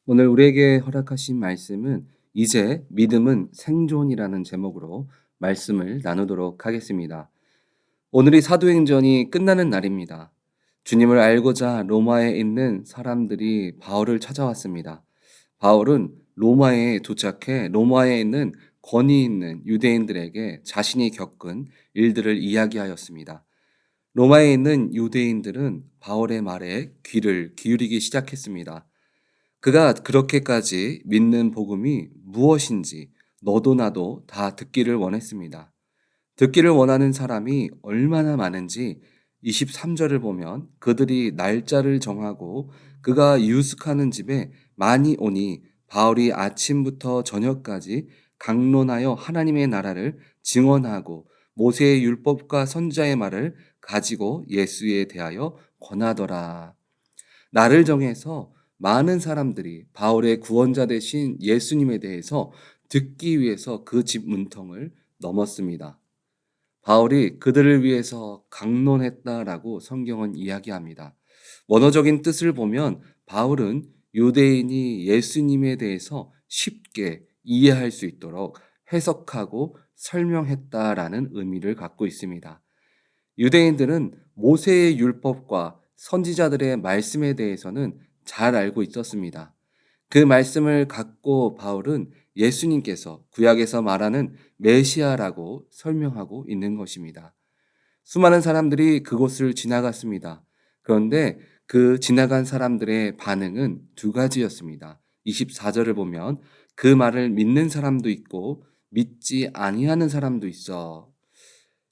오늘 우리에게 허락하신 말씀은 이제 믿음은 생존이라는 제목으로 말씀을 나누도록 하겠습니다. 오늘이 사도행전이 끝나는 날입니다. 주님을 알고자 로마에 있는 사람들이 바울을 찾아왔습니다. 바울은 로마에 도착해 로마에 있는 권위 있는 유대인들에게 자신이 겪은 일들을 이야기하였습니다. 로마에 있는 유대인들은 바울의 말에 귀를 기울이기 시작했습니다. 그가 그렇게까지 믿는 복음이 무엇인지 너도 나도 다 듣기를 원했습니다. 듣기를 원하는 사람이 얼마나 많은지 23절을 보면 그들이 날짜를 정하고 그가 유숙하는 집에 많이 오니 바울이 아침부터 저녁까지 강론하여 하나님의 나라를 증언하고 모세의 율법과 선지자의 말을 가지고 예수에 대하여 권하더라. 날을 정해서 많은 사람들이 바울의 구원자 되신 예수님에 대해서 듣기 위해서 그 집 문턱을 넘었습니다. 바울이 그들을 위해서 강론했다라고 성경은 이야기합니다. 원어적인 뜻을 보면 바울은 유대인이 예수님에 대해서 쉽게 이해할 수 있도록 해석하고 설명했다라는 의미를 갖고 있습니다. 유대인들은 모세의 율법과 선지자들의 말씀에 대해서는 잘 알고 있었습니다. 그 말씀을 갖고 바울은 예수님께서 구약에서 말하는 메시아라고 설명하고 있는 것입니다. 수많은 사람들이 그곳을 지나갔습니다. 그런데 그 지나간 사람들의 반응은 두 가지였습니다. 24절을 보면 그 말을 믿는 사람도 있고 믿지 아니하는 사람도 있어.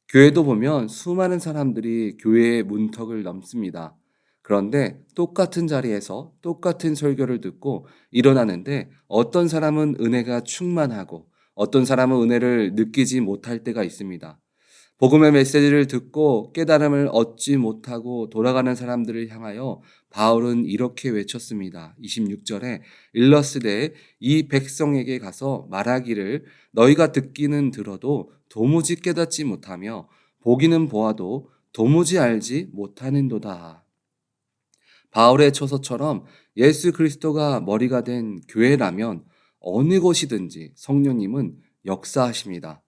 교회도 보면 수많은 사람들이 교회의 문턱을 넘습니다. 그런데 똑같은 자리에서 똑같은 설교를 듣고 일어나는데 어떤 사람은 은혜가 충만하고 어떤 사람은 은혜를 느끼지 못할 때가 있습니다. 복음의 메시지를 듣고 깨달음을 얻지 못하고 돌아가는 사람들을 향하여 바울은 이렇게 외쳤습니다. 26절에 일러스되 이 백성에게 가서 말하기를 너희가 듣기는 들어도 도무지 깨닫지 못하며 보기는 보아도 도무지 알지 못하는도다. 바울의 처서처럼 예수 그리스도가 머리가 된 교회라면 어느 곳이든지 성령님은 역사하십니다.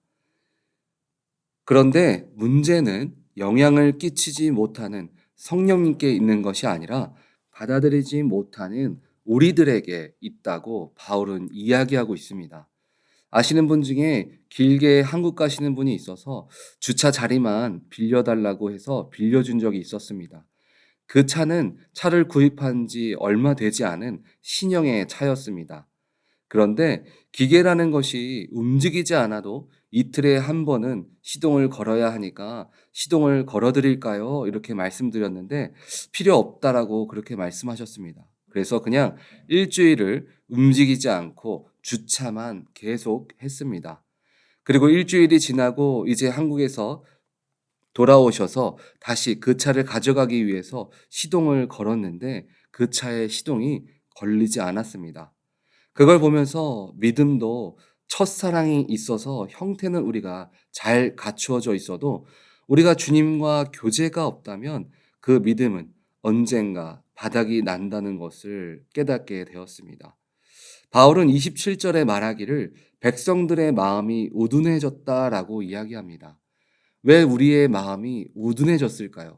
그런데 문제는 영향을 끼치지 못하는 성령님께 있는 것이 아니라 받아들이지 못하는 우리들에게 있다고 바울은 이야기하고 있습니다. 아시는 분 중에 길게 한국 가시는 분이 있어서 주차 자리만 빌려달라고 해서 빌려준 적이 있었습니다. 그 차는 차를 구입한 지 얼마 되지 않은 신형의 차였습니다. 그런데 기계라는 것이 움직이지 않아도 이틀에 한 번은 시동을 걸어야 하니까 시동을 걸어 드릴까요? 이렇게 말씀드렸는데 필요 없다라고 그렇게 말씀하셨습니다. 그래서 그냥 일주일을 움직이지 않고 주차만 계속 했습니다. 그리고 일주일이 지나고 이제 한국에서 돌아오셔서 다시 그 차를 가져가기 위해서 시동을 걸었는데 그 차의 시동이 걸리지 않았습니다. 그걸 보면서 믿음도 첫사랑이 있어서 형태는 우리가 잘 갖추어져 있어도 우리가 주님과 교제가 없다면 그 믿음은 언젠가 바닥이 난다는 것을 깨닫게 되었습니다. 바울은 27절에 말하기를 백성들의 마음이 우둔해졌다라고 이야기합니다. 왜 우리의 마음이 우둔해졌을까요?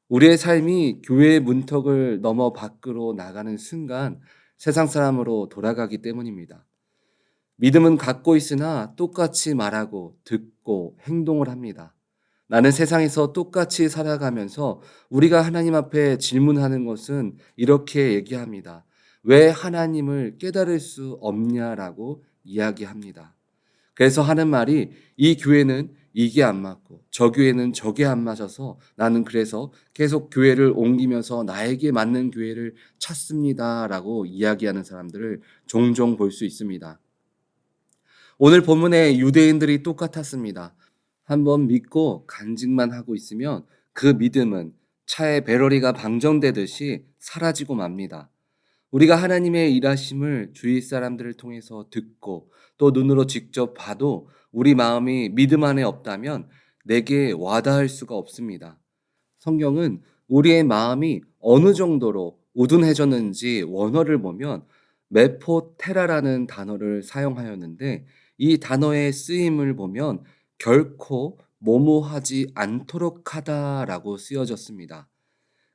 우리의 삶이 교회의 문턱을 넘어 밖으로 나가는 순간 세상 사람으로 돌아가기 때문입니다. 믿음은 갖고 있으나 똑같이 말하고 듣고 행동을 합니다. 나는 세상에서 똑같이 살아가면서 우리가 하나님 앞에 질문하는 것은 이렇게 얘기합니다. 왜 하나님을 깨달을 수 없냐라고 이야기합니다. 그래서 하는 말이 이 교회는 이게 안 맞고 저 교회는 저게 안 맞아서 나는 그래서 계속 교회를 옮기면서 나에게 맞는 교회를 찾습니다라고 이야기하는 사람들을 종종 볼 수 있습니다. 오늘 본문의 유대인들이 똑같았습니다. 한번 믿고 간직만 하고 있으면 그 믿음은 차의 배러리가 방전되듯이 사라지고 맙니다. 우리가 하나님의 일하심을 주위 사람들을 통해서 듣고 또 눈으로 직접 봐도 우리 마음이 믿음 안에 없다면 내게 와닿을 수가 없습니다. 성경은 우리의 마음이 어느 정도로 우둔해졌는지 원어를 보면 메포테라라는 단어를 사용하였는데 이 단어의 쓰임을 보면 결코 모모하지 않도록 하다라고 쓰여졌습니다.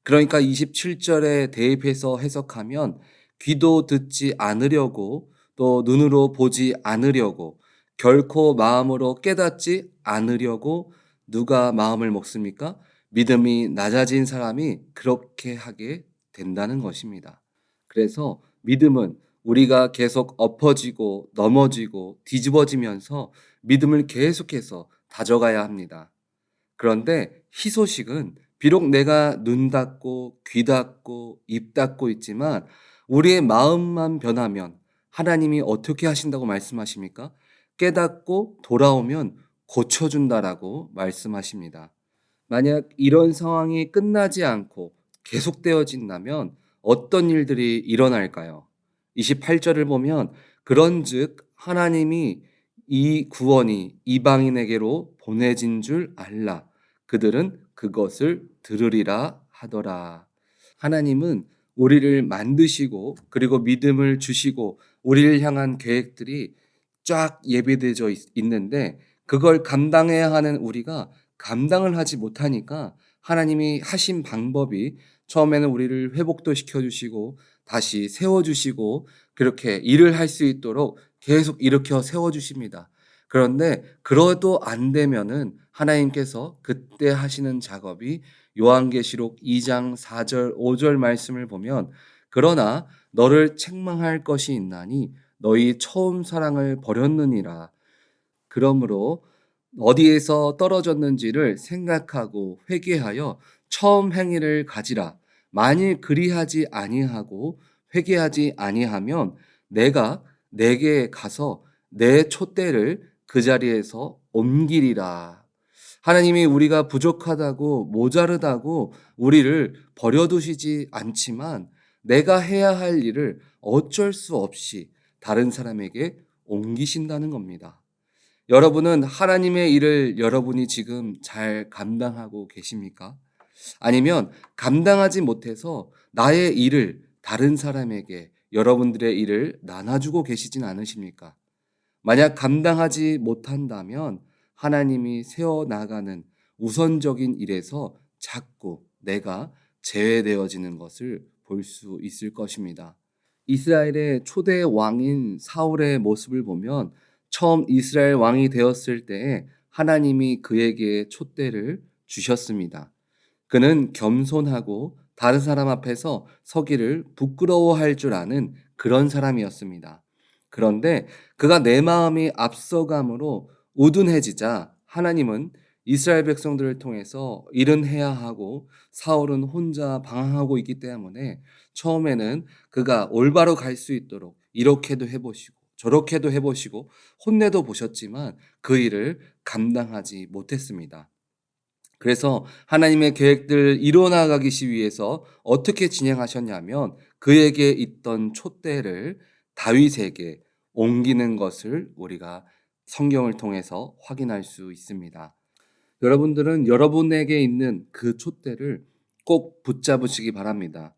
그러니까 27절에 대입해서 해석하면 귀도 듣지 않으려고 또 눈으로 보지 않으려고 결코 마음으로 깨닫지 않으려고 누가 마음을 먹습니까? 믿음이 낮아진 사람이 그렇게 하게 된다는 것입니다. 그래서 믿음은 우리가 계속 엎어지고 넘어지고 뒤집어지면서 믿음을 계속해서 다져가야 합니다. 그런데 희소식은 비록 내가 눈 닫고 귀 닫고 입 닫고 있지만 우리의 마음만 변하면 하나님이 어떻게 하신다고 말씀하십니까? 깨닫고 돌아오면 고쳐준다라고 말씀하십니다. 만약 이런 상황이 끝나지 않고 계속되어진다면 어떤 일들이 일어날까요? 28절을 보면 그런즉 하나님이 이 구원이 이방인에게로 보내진 줄 알라. 그들은 그것을 들으리라 하더라. 하나님은 우리를 만드시고 그리고 믿음을 주시고 우리를 향한 계획들이 쫙 예비되어 있는데 그걸 감당해야 하는 우리가 감당을 하지 못하니까 하나님이 하신 방법이 처음에는 우리를 회복도 시켜주시고 다시 세워주시고 그렇게 일을 할 수 있도록 계속 일으켜 세워주십니다. 그런데 그러도 안 되면은 하나님께서 그때 하시는 작업이 요한계시록 2장 4절 5절 말씀을 보면 그러나 너를 책망할 것이 있나니 너희 처음 사랑을 버렸느니라. 그러므로 어디에서 떨어졌는지를 생각하고 회개하여 처음 행위를 가지라. 만일 그리하지 아니하고 회개하지 아니하면 내가 내게 가서 내 촛대를 그 자리에서 옮기리라. 하나님이 우리가 부족하다고 모자르다고 우리를 버려두시지 않지만 내가 해야 할 일을 어쩔 수 없이 다른 사람에게 옮기신다는 겁니다. 여러분은 하나님의 일을 여러분이 지금 잘 감당하고 계십니까? 아니면 감당하지 못해서 나의 일을 다른 사람에게 여러분들의 일을 나눠주고 계시진 않으십니까? 만약 감당하지 못한다면 하나님이 세워나가는 우선적인 일에서 자꾸 내가 제외되어지는 것을 볼 수 있을 것입니다. 이스라엘의 초대 왕인 사울의 모습을 보면 처음 이스라엘 왕이 되었을 때에 하나님이 그에게 촛대를 주셨습니다. 그는 겸손하고 다른 사람 앞에서 서기를 부끄러워할 줄 아는 그런 사람이었습니다. 그런데 그가 내 마음이 앞서감으로 우둔해지자 하나님은 이스라엘 백성들을 통해서 일은 해야 하고 사울은 혼자 방황하고 있기 때문에 처음에는 그가 올바로 갈 수 있도록 이렇게도 해보시고 저렇게도 해보시고 혼내도 보셨지만 그 일을 감당하지 못했습니다. 그래서 하나님의 계획들 이뤄나가기 위해서 어떻게 진행하셨냐면 그에게 있던 촛대를 다윗에게 옮기는 것을 우리가 성경을 통해서 확인할 수 있습니다. 여러분들은 여러분에게 있는 그 촛대를 꼭 붙잡으시기 바랍니다.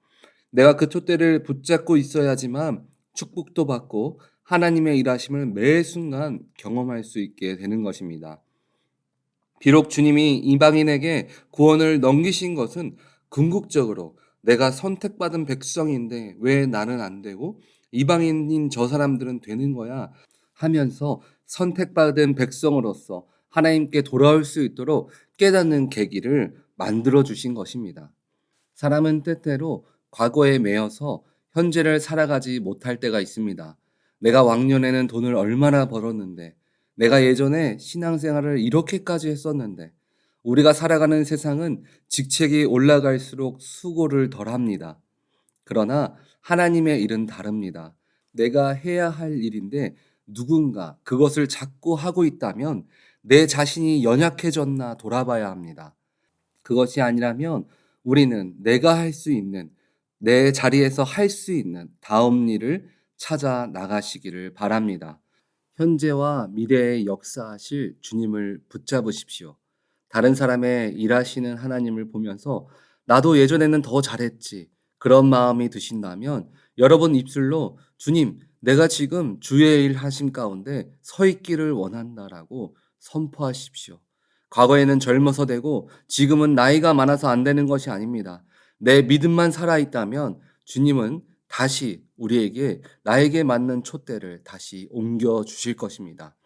내가 그 촛대를 붙잡고 있어야지만 축복도 받고 하나님의 일하심을 매 순간 경험할 수 있게 되는 것입니다. 비록 주님이 이방인에게 구원을 넘기신 것은 궁극적으로 내가 선택받은 백성인데 왜 나는 안 되고 이방인인 저 사람들은 되는 거야 하면서 선택받은 백성으로서 하나님께 돌아올 수 있도록 깨닫는 계기를 만들어 주신 것입니다. 사람은 때때로 과거에 매여서 현재를 살아가지 못할 때가 있습니다. 내가 왕년에는 돈을 얼마나 벌었는데, 내가 예전에 신앙생활을 이렇게까지 했었는데, 우리가 살아가는 세상은 직책이 올라갈수록 수고를 덜 합니다. 그러나 하나님의 일은 다릅니다. 내가 해야 할 일인데 누군가 그것을 자꾸 하고 있다면 내 자신이 연약해졌나 돌아봐야 합니다. 그것이 아니라면 우리는 내가 할 수 있는 내 자리에서 할 수 있는 다음 일을 찾아 나가시기를 바랍니다. 현재와 미래의 역사하실 주님을 붙잡으십시오. 다른 사람의 일하시는 하나님을 보면서 나도 예전에는 더 잘했지. 그런 마음이 드신다면 여러분 입술로 주님, 내가 지금 주의 일 하심 가운데 서 있기를 원한다라고 선포하십시오. 과거에는 젊어서 되고 지금은 나이가 많아서 안 되는 것이 아닙니다. 내 믿음만 살아있다면 주님은 다시 우리에게 나에게 맞는 촛대를 다시 옮겨 주실 것입니다.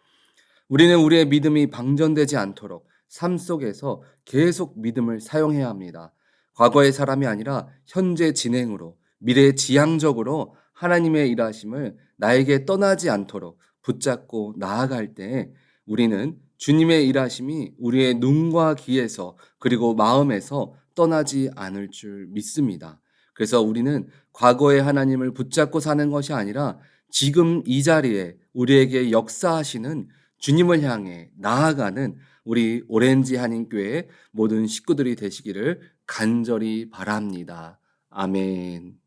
우리는 우리의 믿음이 방전되지 않도록 삶 속에서 계속 믿음을 사용해야 합니다. 과거의 사람이 아니라 현재 진행으로 미래 지향적으로 하나님의 일하심을 나에게 떠나지 않도록 붙잡고 나아갈 때 우리는 주님의 일하심이 우리의 눈과 귀에서 그리고 마음에서 떠나지 않을 줄 믿습니다. 그래서 우리는 과거의 하나님을 붙잡고 사는 것이 아니라 지금 이 자리에 우리에게 역사하시는 주님을 향해 나아가는 우리 오렌지 한인교회 모든 식구들이 되시기를 간절히 바랍니다. 아멘.